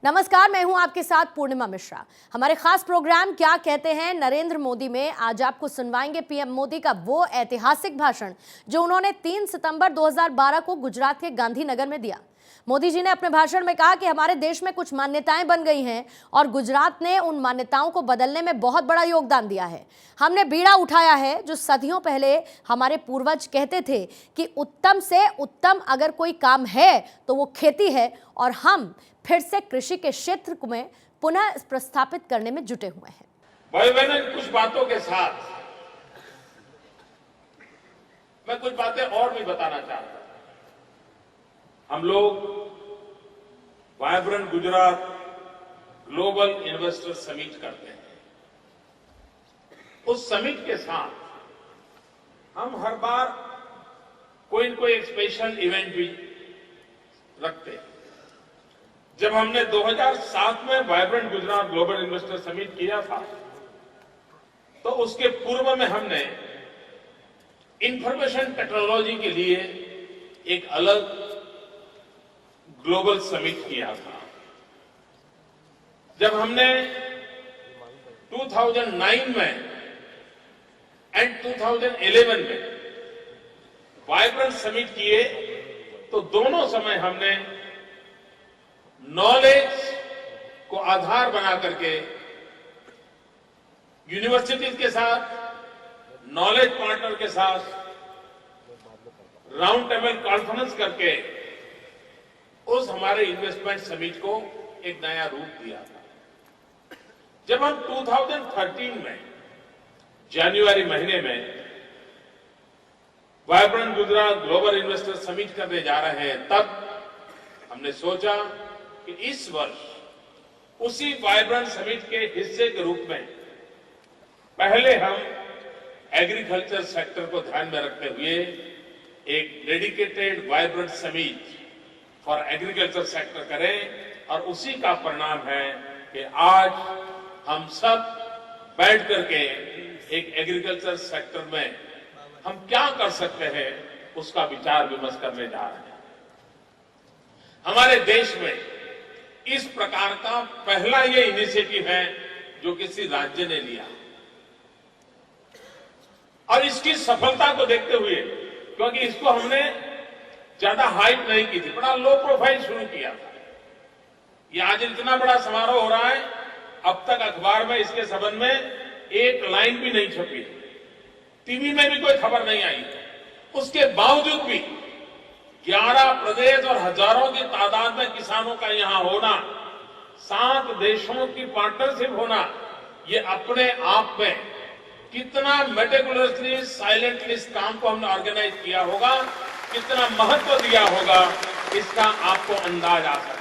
नमस्कार, मैं हूं आपके साथ पूर्णिमा मिश्रा। हमारे खास प्रोग्राम क्या कहते हैं नरेंद्र मोदी में आज आपको सुनवाएंगे पीएम मोदी का वो ऐतिहासिक भाषण जो उन्होंने 3 सितंबर 2012 को गुजरात के गांधीनगर में दिया। मोदी जी ने अपने भाषण में कहा कि हमारे देश में कुछ मान्यताएं बन गई हैं और गुजरात ने उन मान्यताओं को बदलने में बहुत बड़ा योगदान दिया है। हमने बीड़ा उठाया है जो सदियों पहले हमारे पूर्वज कहते थे कि उत्तम से उत्तम अगर कोई काम है तो वो खेती है, और हम फिर से कृषि के क्षेत्र में पुनः प्रस्थापित करने में जुटे हुए हैं। भाई बहनों, कुछ बातों के साथ मैं कुछ बातें और भी बताना चाहता हूं। हम लोग vibrant Gujarat global investor summit करते हैं। उस समिट के साथ हम हर बार कोई न कोई एक स्पेशल इवेंट भी रखते हैं। जब हमने 2007 में vibrant Gujarat global investor summit किया था तो उसके पूर्व में हमने इंफॉर्मेशन टेक्नोलॉजी के लिए एक अलग ग्लोबल समिट किया था। जब हमने 2009 में एंड 2011 में वाइब्रेंट समिट किए तो दोनों समय हमने नॉलेज को आधार बना करके यूनिवर्सिटीज के साथ, नॉलेज पार्टनर के साथ राउंड टेबल कॉन्फ्रेंस करके उस हमारे इन्वेस्टमेंट समिट को एक नया रूप दिया था। जब हम 2013 में जनवरी महीने में vibrant Gujarat global investor summit करने जा रहे हैं, तब हमने सोचा कि इस वर्ष उसी वाइब्रेंट समिट के हिस्से के रूप में पहले हम एग्रीकल्चर सेक्टर को ध्यान में रखते हुए एक dedicated vibrant summit for agriculture sector करें, और उसी का परिणाम है कि आज हम सब बैठ करके एक एग्रीकल्चर सेक्टर में हम क्या कर सकते हैं उसका विचार विमर्श करने जा रहे हैं। हमारे देश में इस प्रकार का पहला ये इनिशिएटिव है जो किसी राज्य ने लिया, और इसकी सफलता को देखते हुए, क्योंकि इसको हमने ज्यादा हाइप नहीं की थी, बड़ा लो प्रोफाइल शुरू किया था। ये आज इतना बड़ा समारोह हो रहा है, अब तक अखबार में इसके संबंध में एक लाइन भी नहीं छपी, टीवी में भी कोई खबर नहीं आई। उसके बावजूद भी 11 प्रदेश और हजारों की तादाद में किसानों का यहां होना, 7 देशों की पार्टनरशिप होना, ये अपने आप में कितना मेटिकुलसली साइलेंटली इस काम को हमने ऑर्गेनाइज किया होगा, कितना महत्व दिया होगा, इसका आपको अंदाज आ सकता है।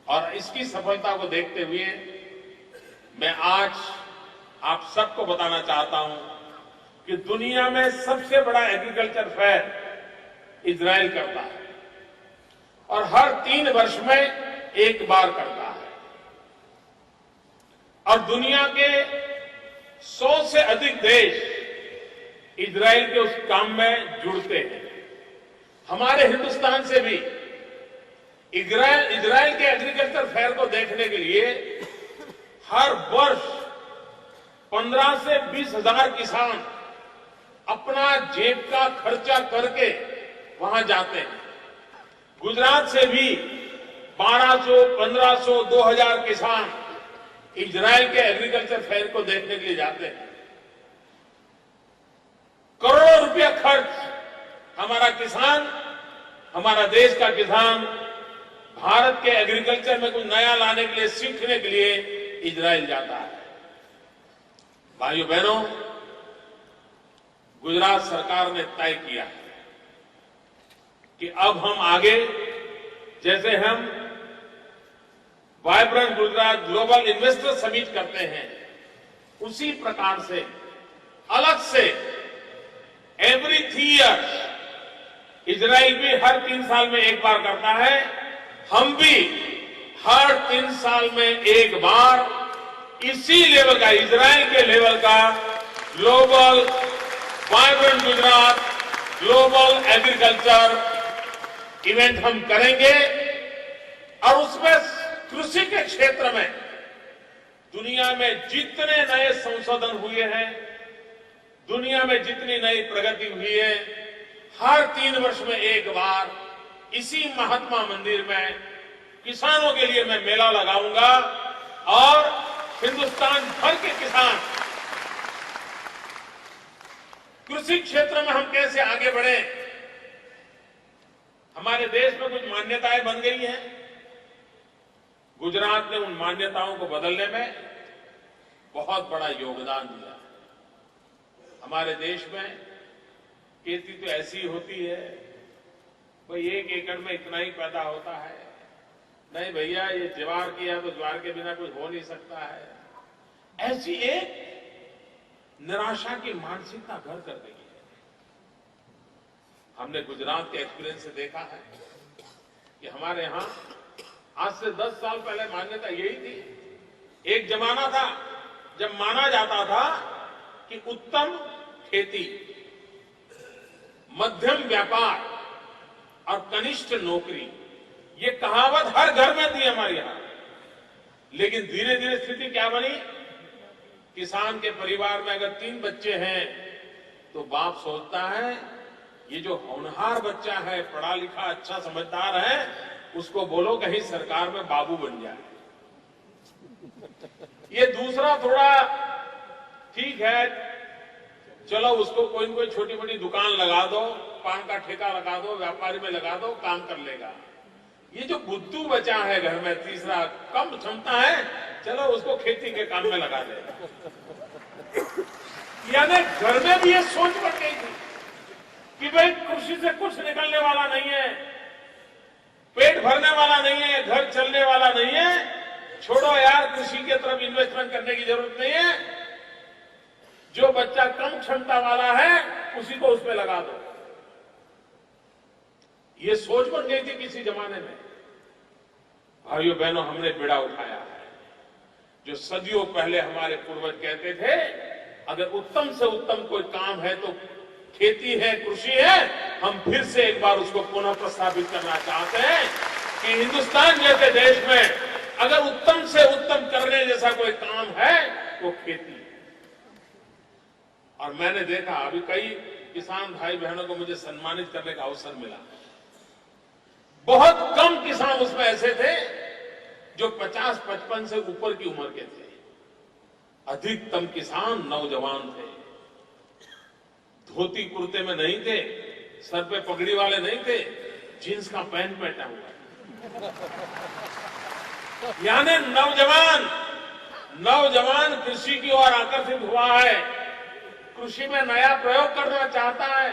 और इसकी सफलता को देखते हुए मैं आज आप सबको बताना चाहता हूं कि दुनिया में सबसे बड़ा एग्रीकल्चर फेयर इजराइल करता है और हर 3 वर्ष में एक बार करता है, और दुनिया के 100 से अधिक देश इजराइल के उस काम में जुड़ते हैं। हमारे हिंदुस्तान से भी इजराइल के एग्रीकल्चर फेयर को देखने के लिए हर वर्ष 15 से 20 हजार किसान अपना जेब का खर्चा करके वहां जाते हैं। गुजरात से भी 1200, 1500, 2000 किसान इजराइल के एग्रीकल्चर फेयर को देखने के लिए जाते हैं। करोड़ों रुपया खर्च हमारा किसान, हमारा देश का किसान भारत के एग्रीकल्चर में कुछ नया लाने के लिए, सीखने के लिए इजराइल जाता है। भाइयों बहनों, गुजरात सरकार ने तय किया है कि अब हम आगे, जैसे हम vibrant Gujarat global investor summit करते हैं, उसी प्रकार से अलग से एवरी 3 ईयर्स इजराइल भी हर 3 साल में एक बार करता है, हम भी हर 3 साल में एक बार इसी लेवल का, इजराइल के लेवल का global vibrant Gujarat global agriculture event हम करेंगे। और उसमें कृषि के क्षेत्र में दुनिया में जितने नए संशोधन हुए हैं, दुनिया में जितनी नई प्रगति हुई है, हर 3 वर्ष में एक बार इसी महात्मा मंदिर में किसानों के लिए मैं मेला लगाऊंगा और हिंदुस्तान भर के किसान कृषि क्षेत्र में हम कैसे आगे बढ़े। हमारे देश में कुछ मान्यताएं बन गई हैं। गुजरात ने उन मान्यताओं को बदलने में बहुत बड़ा योगदान दिया। हमारे देश में खेती तो ऐसी होती है, भाई 1 एकड़ में इतना ही पैदा होता है। नहीं भैया, ये ज्वार किया तो ज्वार के बिना कुछ हो नहीं सकता है। ऐसी एक निराशा की मानसिकता घर कर गई है। हमने गुजरात के एक्सपीरियंस से देखा है कि हमारे यहां आज से 10 साल पहले मान्यता यही थी। एक जमाना था जब माना जाता था कि उत्तम खेती, मध्यम व्यापार और कनिष्ठ नौकरी, ये कहावत हर घर में थी हमारे यहां। लेकिन धीरे धीरे स्थिति क्या बनी? किसान के परिवार में अगर 3 बच्चे हैं तो बाप सोचता है ये जो होनहार बच्चा है, पढ़ा लिखा अच्छा समझदार है, उसको बोलो कहीं सरकार में बाबू बन जाए। ये दूसरा थोड़ा ठीक है, चलो उसको कोई न कोई छोटी मोटी दुकान लगा दो, पान का ठेका लगा दो, व्यापारी में लगा दो, काम कर लेगा। ये जो बुद्धू बचा है घर में, तीसरा कम क्षमता है, चलो उसको खेती के काम में लगा दे। यानी घर में भी ये सोच बन गई थी कि भाई कृषि से कुछ निकलने वाला नहीं है, पेट भरने वाला नहीं है, घर चलने वाला नहीं है, छोड़ो यार, कृषि की तरफ इन्वेस्टमेंट करने की जरूरत नहीं है। जो बच्चा कम क्षमता वाला है उसी को उसमें लगा दो। ये सोच बन गई थी किसी जमाने में। भाइयों बहनों, हमने बेड़ा उठाया है। जो सदियों पहले हमारे पूर्वज कहते थे, अगर उत्तम से उत्तम कोई काम है तो खेती है, कृषि है, हम फिर से एक बार उसको पुनः प्रस्तावित करना चाहते हैं कि हिंदुस्तान जैसे देश में अगर उत्तम से उत्तम करने जैसा कोई काम है तो खेती है। और मैंने देखा अभी कई किसान भाई बहनों को मुझे सम्मानित करने का अवसर मिला। बहुत कम किसान उसमें ऐसे थे जो 50-55 से ऊपर की उम्र के थे। अधिकतम किसान नौजवान थे, धोती कुर्ते में नहीं थे, सर पे पगड़ी वाले नहीं थे, जींस का पैंट पहना हुआ। यानी नौजवान कृषि की ओर आकर्षित हुआ है, कृषि में नया प्रयोग करना चाहता है,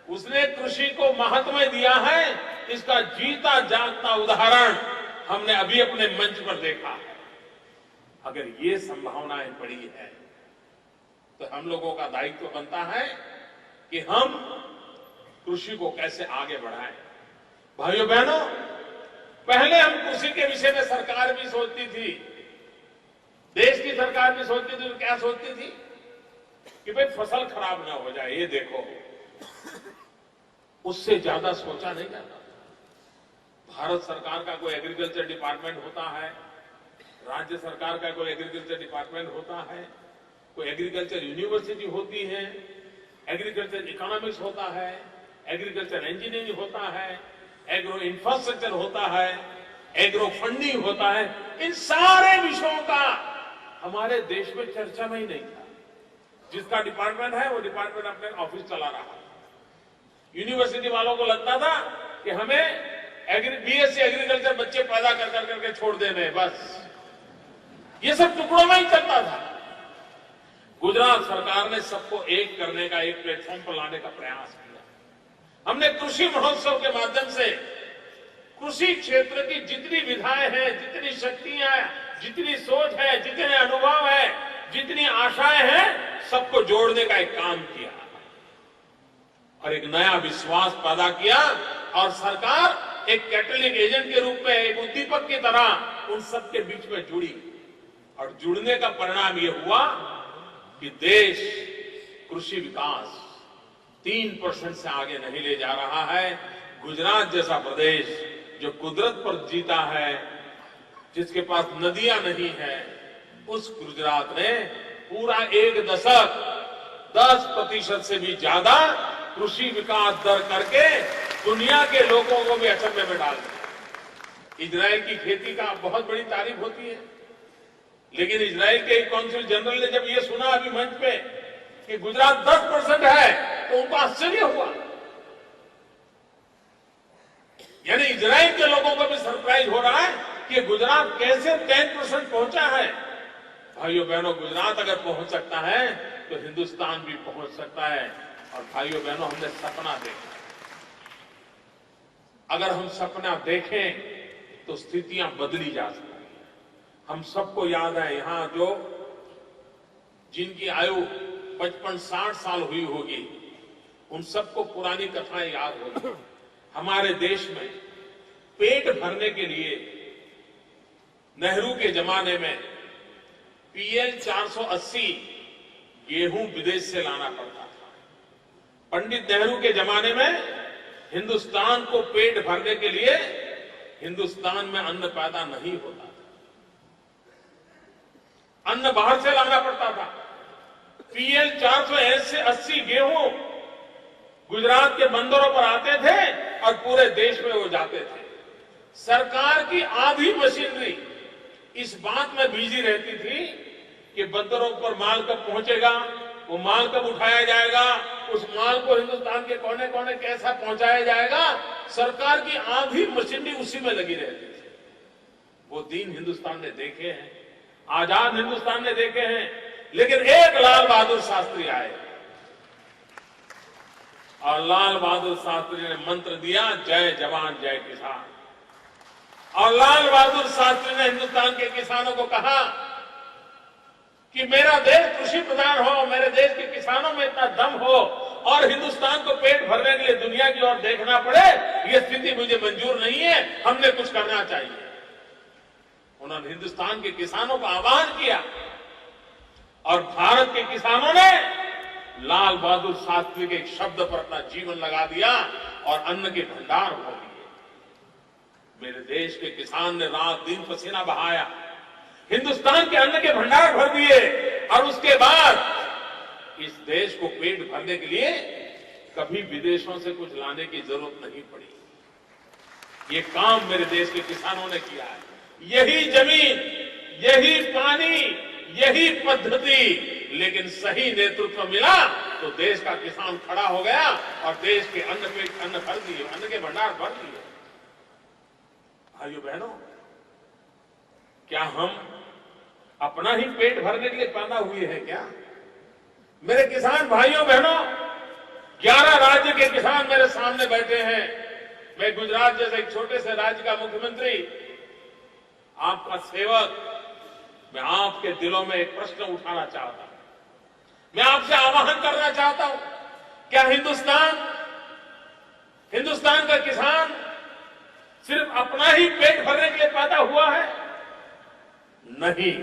उसने कृषि को महत्व दिया है। इसका जीता जागता उदाहरण हमने अभी अपने मंच पर देखा है। अगर ये संभावनाएं पड़ी है तो हम लोगों का दायित्व बनता है कि हम कृषि को कैसे आगे बढ़ाएं। भाइयों बहनों, पहले हम कृषि के विषय में सरकार भी सोचती थी, देश की सरकार भी सोचती थी, तो क्या सोचती थी कि भाई फसल खराब ना हो जाए, ये देखो, उससे ज्यादा सोचा नहीं जाता। भारत सरकार का कोई एग्रीकल्चर डिपार्टमेंट होता है, राज्य सरकार का कोई एग्रीकल्चर डिपार्टमेंट होता है, कोई एग्रीकल्चर यूनिवर्सिटी होती है, एग्रीकल्चर इकोनॉमिक्स होता है, एग्रीकल्चर इंजीनियरिंग होता है, एग्रो इंफ्रास्ट्रक्चर होता है, एग्रो फंडिंग होता है। इन सारे विषयों का हमारे देश में चर्चा में ही नहीं था। जिसका डिपार्टमेंट है वो डिपार्टमेंट अपने ऑफिस चला रहा है। यूनिवर्सिटी वालों को लगता था कि हमें बीएससी एग्रीकल्चर बच्चे पैदा कर करके छोड़ देने, बस ये सब टुकड़ों में ही चलता था। गुजरात सरकार ने सबको एक करने का, एक प्लेटफॉर्म पर लाने का प्रयास किया। हमने कृषि महोत्सव के माध्यम से कृषि क्षेत्र की जितनी विधाएं हैं, जितनी शक्तियां हैं, जितनी सोच है, जितने अनुभव है, जितनी आशाएं हैं, सबको जोड़ने का एक काम किया और एक नया विश्वास पैदा किया। और सरकार एक कैटलिक एजेंट के रूप में, एक उद्दीपक की तरह उन सबके बीच में जुड़ी। और जुड़ने का परिणाम यह हुआ कि देश कृषि विकास 3% से आगे नहीं ले जा रहा है। गुजरात जैसा प्रदेश जो कुदरत पर जीता है, जिसके पास नदियां नहीं है, उस गुजरात ने पूरा एक दशक 10% से भी ज्यादा कृषि विकास दर करके दुनिया के लोगों को भी अचंभे में डाल दिया। इजराइल की खेती का बहुत बड़ी तारीफ होती है, लेकिन इजराइल के कौंसिल जनरल ने जब ये सुना अभी मंच पे कि गुजरात 10% है, तो उनको आश्चर्य हुआ। यानी इजराइल के लोगों को भी सरप्राइज हो रहा है कि गुजरात कैसे 10% पहुंचा है। भाइयों बहनों, गुजरात अगर पहुंच सकता है तो हिंदुस्तान भी पहुंच सकता है। और भाइयों बहनों, हमने सपना देखा। अगर हम सपना देखें तो स्थितियां बदली जा सकती हैं। हम सबको याद है यहां जो जिनकी आयु 55-60 साल हुई होगी, उन सबको पुरानी कथाएं याद होगी। हमारे देश में पेट भरने के लिए नेहरू के जमाने में PL 480 गेहूं विदेश से लाना पड़ता था। पंडित नेहरू के जमाने में हिंदुस्तान को पेट भरने के लिए हिंदुस्तान में अन्न पैदा नहीं होता था, अन्न बाहर से लाना पड़ता था। PL 480 गेहूं गुजरात के बंदरों पर आते थे और पूरे देश में वो जाते थे। सरकार की आधी मशीनरी इस बात में बिजी रहती थी कि बंदरों पर माल कब पहुंचेगा, वो माल कब उठाया जाएगा, उस माल को हिंदुस्तान के कोने कोने कैसा पहुंचाया जाएगा। सरकार की आधी मशीनरी उसी में लगी रहती थी। वो दिन हिंदुस्तान ने देखे हैं, आजाद हिंदुस्तान ने देखे हैं। लेकिन एक लाल बहादुर शास्त्री आए और लाल बहादुर शास्त्री ने मंत्र दिया, जय जवान जय किसान। और लाल बहादुर शास्त्री ने हिंदुस्तान के किसानों को कहा कि मेरा देश कृषि प्रधान हो, मेरे देश के किसानों में इतना दम हो और हिंदुस्तान को पेट भरने के लिए दुनिया की ओर देखना पड़े, ये स्थिति मुझे मंजूर नहीं है, हमने कुछ करना चाहिए। उन्होंने हिंदुस्तान के किसानों का आह्वान किया और भारत के किसानों ने लाल बहादुर शास्त्री के एक शब्द पर अपना जीवन लगा दिया और अन्न के भंडार हो दिए। मेरे देश के किसान ने रात दिन पसीना बहाया, हिंदुस्तान के अन्न के भंडार भर दिए और उसके बाद इस देश को पेट भरने के लिए कभी विदेशों से कुछ लाने की जरूरत नहीं पड़ी। ये काम मेरे देश के किसानों ने किया है। यही जमीन, यही पानी, यही पद्धति, लेकिन सही नेतृत्व मिला तो देश का किसान खड़ा हो गया और देश के अन्न भर दिए, अन्न के भंडार भर दिए। भाइयों बहनों, क्या हम अपना ही पेट भरने के लिए पैदा हुए हैं क्या? मेरे किसान भाइयों बहनों, 11 राज्य के किसान मेरे सामने बैठे हैं। मैं गुजरात जैसे एक छोटे से राज्य का मुख्यमंत्री, आपका सेवक, मैं आपके दिलों में एक प्रश्न उठाना चाहता हूं। मैं आपसे आह्वान करना चाहता हूं, क्या हिंदुस्तान का किसान सिर्फ अपना ही पेट भरने के लिए पैदा हुआ है? नहीं,